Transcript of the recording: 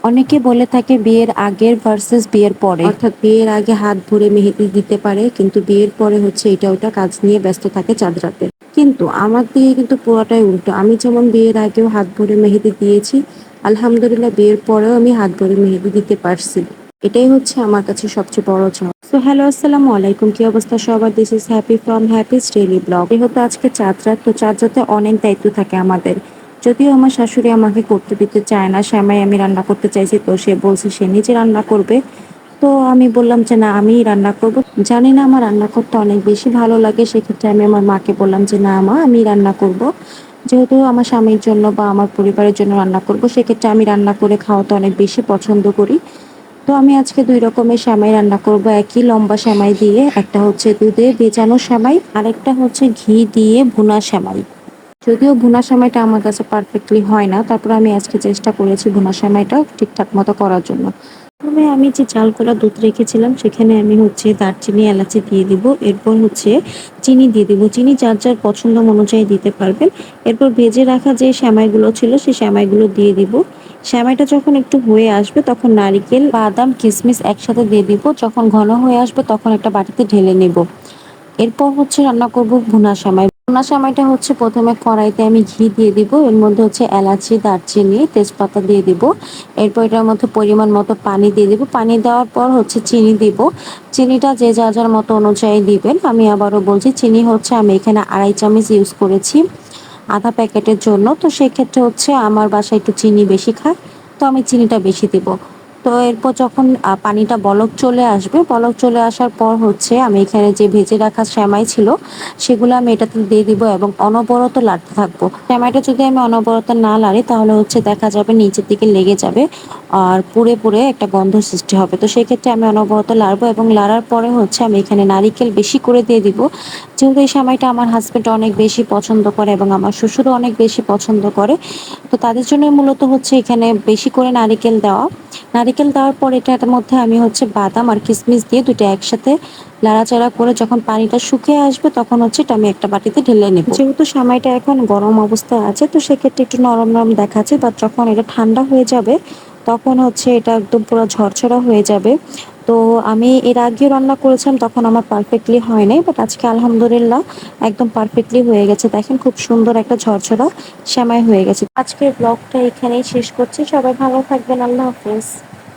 অনেকে বলে থাকে বিয়ের আগের ভার্সেস বিয়ের পরে, অর্থাৎ বিয়ের আগে হাত ভরে মেহেদি দিতে পারে কিন্তু বিয়ের পরে হচ্ছে এটা ওটা কাজ নিয়ে ব্যস্ত থাকে চাঁদ রাতে। কিন্তু আমার দিকে কিন্তু পুরোটাই উল্টো। আমি যেমন বিয়ের আগেও হাত ভরে মেহেদি দিয়েছি, আলহামদুলিল্লাহ বিয়ের পরেও আমি হাত ভরে মেহেদি দিতে পারছি। এটাই হচ্ছে আমার কাছে সবচেয়ে বড় চাওয়া। সো হ্যালো, আসসালামু আলাইকুম, কি অবস্থা সবার? This is happy from Happy's daily blog. যেহেতু আজকে চাঁদ রাত, তো চাঁদ রাতে অনেক দায়িত্ব থাকে আমাদের। যদিও আমার শাশুড়ি আমাকে করতে দিতে চায় না, শ্যামাই আমি রান্না করতে চাইছি, তো সে বলছে সে নিজে রান্না করবে। তো আমি বললাম যে না, আমিই রান্না করব। জানি না আমার রান্না করতে অনেক বেশি ভালো লাগে, সেক্ষেত্রে আমি আমার মাকে বললাম যে না মা, আমি রান্না করব। যেহেতু আমার স্বামীর জন্য বা আমার পরিবারের জন্য রান্না করব, সেক্ষেত্রে আমি রান্না করে খাওয়াতে অনেক বেশি পছন্দ করি। তো আমি আজকে ২ রকমের সেমাই রান্না করব। একই লম্বা সেমাই দিয়ে, একটা হচ্ছে দুধে ভেজানো সেমাই, আরেকটা হচ্ছে ঘি দিয়ে ভুনা সেমাই। যদিও ভুনা সেমাইটা আমার কাছে পারফেক্টলি হয় না, তারপরে আমি আজকে চেষ্টা করেছি ভুনা সেমাইটা ঠিকঠাক মতো করার জন্য। প্রথমে আমি যে চাল করা দুধ রেখেছিলাম সেখানে আমি হচ্ছে দারচিনি এলাচি দিয়ে দিব। এরপর হচ্ছে চিনি দিয়ে দিব। চিনি যার যার পছন্দ অনুযায়ী দিতে পারবেন। এরপর ভেজে রাখা যে সেমাইগুলো ছিল সেই সেমাইগুলো দিয়ে দিব। সেমাইটা যখন একটু হয়ে আসবে তখন নারিকেল, বাদাম, কিশমিশ একসাথে দিয়ে দিব। যখন ঘন হয়ে আসবে তখন একটা বাটিতে ঢেলে নেব। এরপর হচ্ছে রান্না করব ভুনা সেমাই। ভুনা সেমাইটা হচ্ছে প্রথমে কড়াইতে আমি ঘি দিয়ে দিব। এর মধ্যে হচ্ছে এলাচি, দারচিনি, তেজপাতা দিয়ে দিব। এরপর এটার মধ্যে পরিমাণ মতো পানি দিয়ে দিব। পানি দেওয়ার পর হচ্ছে চিনি দিব। চিনিটা যে যার যার মতো অনুযায়ী দিবেন। আমি আবারও বলছি, চিনি হচ্ছে আমি এখানে ২.৫ চামচ ইউজ করেছি আধা প্যাকেটের জন্য। তো সেক্ষেত্রে হচ্ছে আমার বাসায় একটু চিনি বেশি খায়, তো আমি চিনিটা বেশি দিব। তো এরপর যখন পানিটা বলক চলে আসবে, বলক চলে আসার পর হচ্ছে আমি এখানে যে ভেজে রাখা সেমাই ছিল সেগুলো আমি এটাতে দিয়ে দিব এবং অনবরত লাড়তে থাকবো। সেমাইটা যদি আমি অনবরত না লাড়ি তাহলে হচ্ছে দেখা যাবে নিচের দিকে লেগে যাবে আর পুড়ে পুড়ে একটা গন্ধ সৃষ্টি হবে। তো সেক্ষেত্রে আমি অনবরত লাড়বো এবং লাড়ার পরে হচ্ছে আমি এখানে নারিকেল বেশি করে দিয়ে দিব। যেহেতু এই সেমাইটা আমার হাজবেন্ড অনেক বেশি পছন্দ করে এবং আমার শ্বশুরও অনেক বেশি পছন্দ করে, তো তাদের জন্য মূলত হচ্ছে এখানে বেশি করে নারিকেল দেওয়া। নারিকেল দেওয়ার পর এটার মধ্যে আমি হচ্ছে বাদাম আর কিশমিশ দিয়ে দুটো একসাথে নাড়াচাড়া করে যখন পানিটা শুকিয়ে আসবে তখন হচ্ছে এটা আমি একটা বাটিতে ঢেলে নেব। যেহেতু সেমাইটা এখন গরম অবস্থায় আছে, তো সেক্ষেত্রে একটু নরম নরম দেখাচ্ছে, বাট যখন এটা ঠান্ডা হয়ে যাবে তখন হচ্ছে এটা একদম পুরো ঝরঝরা হয়ে যাবে। তো আমি এর আগেও রান্না করেছিলাম, তখন আমার পারফেক্টলি হয় নাই, বাট আজকে আলহামদুলিল্লাহ একদম পারফেক্টলি হয়ে গেছে। দেখেন খুব সুন্দর একটা ঝরঝরা সেমাই হয়ে গেছে। আজকের ব্লগটা এখানেই শেষ করছি। সবাই ভালো থাকবেন। আল্লাহ হাফেজ।